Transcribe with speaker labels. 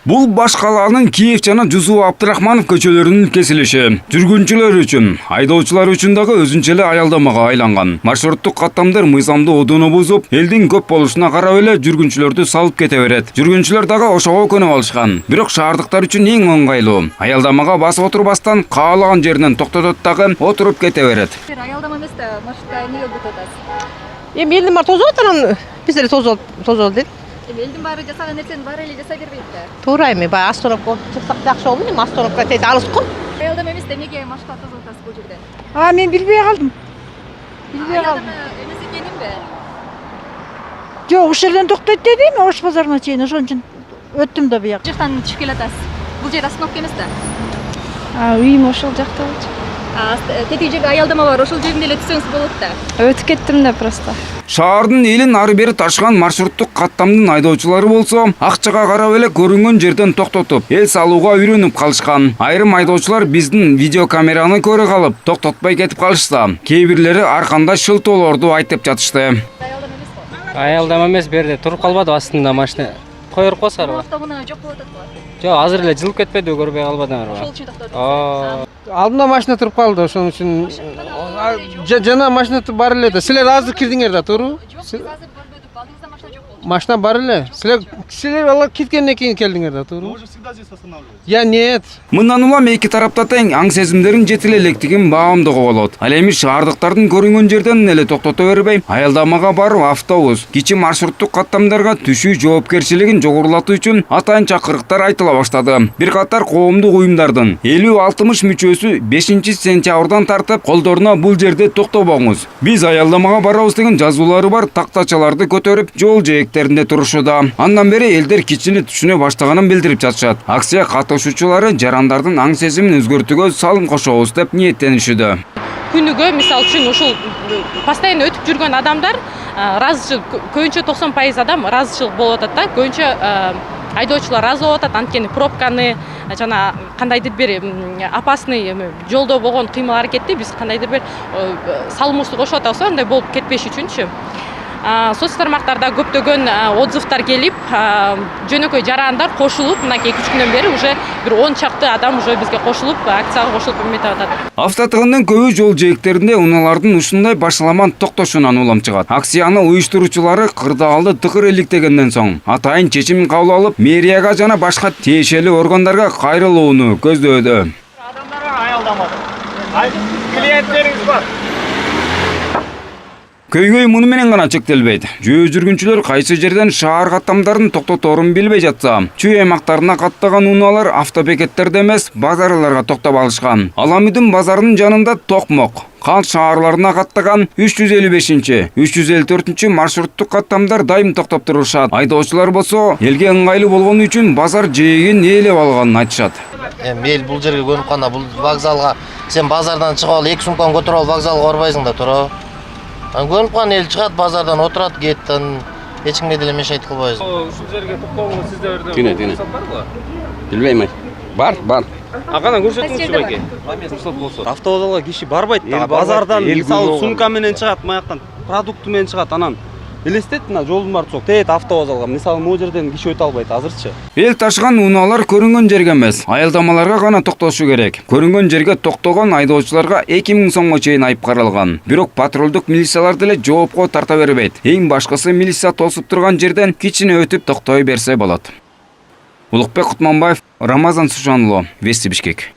Speaker 1: Бул баш калаанын Киев жана Жусуп Абдрахманов көчөлөрүнүн кесилиши. Жүргүнчүлөр үчүн, айдоочулар үчүн дагы өзүнчө эле аялдамага айланган. Маршруттук каттамдар мыйзамды одуну бузуп, элдин көп болушуна карап эле жүргүнчүлөрдү салып кете берет. Жүргүнчүлөр дагы ошого көнүп алышкан. Бирок шаардыктар үчүн эң оңгайлуу. Аялдамага басып отурбастан каалаган жеринен токтотот дагы отуруп кете берет.
Speaker 2: Аялдама эмес да, маршрутта эмне болуп атасыз?
Speaker 3: Эми элдин баары тозуп атат, биз эле тозолду дейт.
Speaker 2: Элдин баары жасаган нерсени баары эле жасай бербейт да.
Speaker 3: Туура эми баягы остановка чыксак жакшы болду, эми остановка тез алыс го.
Speaker 2: Аялдама эмес да, эмнеге маршрутта тозуп атасыз бул жерден?
Speaker 4: Мен билбей калдым.
Speaker 2: Аялдама эмес экенинби?
Speaker 4: Жок, ушул жерден токтойт деди, мен Ош базарына чейин ошон үчүн өттүм да буяка.
Speaker 2: Жактан түшүп келатасыз. Бул жер остановка эмес да.
Speaker 5: Үйүм ошол жакта болчу.
Speaker 2: Тетиги жерде аялдама бар, ошол жеринде эле түшсөңүз болот да.
Speaker 5: Өтүп кеттим да просто.
Speaker 1: Шаардын элин ары бери ташкан маршруттук каттамдын айдоочулары болсо, акчага карап эле көрүнгөн жерден токтотуп, эл салууга үйрөнүп калышкан. Айрым айдоочулар биздин видеокамераны көрө калып, токтотпой кетип калышса, кээ бирлери ар кандай шылтоолорду айтып жатышты.
Speaker 2: Аялдама эмес го.
Speaker 6: Аялдама эмес, берде туруп калбады астында машина. Коюп койсарбы?
Speaker 2: Автоунаа жок болуп атат го.
Speaker 6: Жок, азыр эле жылып кетпеди, көрбөй калбадыңарбы?
Speaker 2: Ошол үчүн токтодуңуз.
Speaker 7: Алдымда машина туруп калды, ошон үчүн жана машина бар эле да. Силер азыр кирдиңер да, туурабы?
Speaker 2: Жок, биз азыр көрбөдүк, алдыңызда машина жок болчу.
Speaker 7: Машина бар эле. Силер алар кеткенден кийин келдиңер да, туурабы? Я нет.
Speaker 1: Мындан улам эки тарапта тең аң сезимдерин жетиле электигин баамдоого болот. Ал эми шаардыктардын көрүнгөн жерден эле токтото бербей, аялдамага барып автобус, кичи маршруттук каттамдарга түшүү жоопкерчилигин жогорулатуу үчүн атайын чакырыктар айтыла баштады. Бир катар коомдук уюмдардын 50-60 мүчөсү 5-сентябрдан тартып колдоруна бул жерде токтобоңуз, биз аялдамага барабыз деген жазуулары бар тактачаларды көтөрүп жол жээктеринде турушууда. Андан бери элдер кичине түшүнө баштаганын билдирип жатышат. Акция катышуучулары жарандардын аң сезимин өзгөртүүгө салым кошобуз деп ниеттенишүүдө.
Speaker 3: Күнүгө мисалы үчүн ушул постоянно өтүп жүргөн адамдар ыраазычылык, көбүнчө 90% адам ыраазычылык болуп атат да. Көбүнчө айдоочулар ыраазы болуп атат, анткени пробканы жана кандайдыр бир опасный жолдо болгон кыймыл аракетти биз кандайдыр бир салымыбызды кошуп атабыз, андай болуп кетпеш үчүнчү. Соц тармактарда көптөгөн отзывдар келип, жөнөкөй жарандар кошулуп, мынакей 2-3 күндөн бери уже бир 10 чакты адам уже бизге кошулуп, акцияга кошулуп эметип атат.
Speaker 1: Автотыгындын көбү жол жээктеринде унаалардын ушундай башаламан токтошунан улам чыгат. Акцияны уюштуруучулары кырдаалды тыкыр иликтегенден соң атайын чечим кабыл алып, мэрияга жана башка тиешелүү органдарга кайрылууну көздөдү.
Speaker 8: Адамдарга аялдамады. Клиенттериңиз бар.
Speaker 1: Көйгөй муну менен гана чектелбейт. Жөө жүргүнчүлөр кайсы жерден шаар каттамдарын токтоторун билбей жатса, чүй аймактарына каттаган унаалар автобекеттерде эмес, базарларга токтоп алышкан. Аламүдүн базарынын жанында Токмок, Кан шаарларына каттаган 355, 354 маршруттук каттамдар дайым токтоп турушат. Айдоочулар болсо, элге ыңгайлуу болгону үчүн базар жээгин ээлеп алганын айтышат.
Speaker 9: Эл бул жерге көнүп калганда, бул вокзалга сен базардан чыгып алып 2 сумканы көтөрүп алып вокзалга барбайсың да, туурабы? Көнүп калган эл чыгат, базардан отурат, кетет, эч кимге деле мешайт кылбайбыз.
Speaker 8: Ушул жерге токтогонго сиздерде
Speaker 6: Тине.
Speaker 8: барбы?
Speaker 6: Билбейм. Бар.
Speaker 8: Кана көрсөтүңүзчү байке. Рұқсат болсо.
Speaker 10: Автовокзалга киши барбайт да. Базардан мисалы сумка менен чыгат, маяктан продукты менен чыгат, анан элестет мына жолдун баары чок. Тет автовокзалга мисалы могу жерден киши өтө албайт азырчы.
Speaker 1: Эл ташкан унаалар көрүнгөн жерге эмес, аялдамаларга гана токтошу керек. Көрүнгөн жерге токтогон айдоочуларга 2000 сомго чейин айып каралган. Бирок патрулдук милициялар деле жоопко тарта бербейт. Эң башкысы милиция тосуп турган жерден кичине өтүп токтой берсе болот. Улукбек Кутманбаев, Рамазан Сушанло, Вести Бишкек.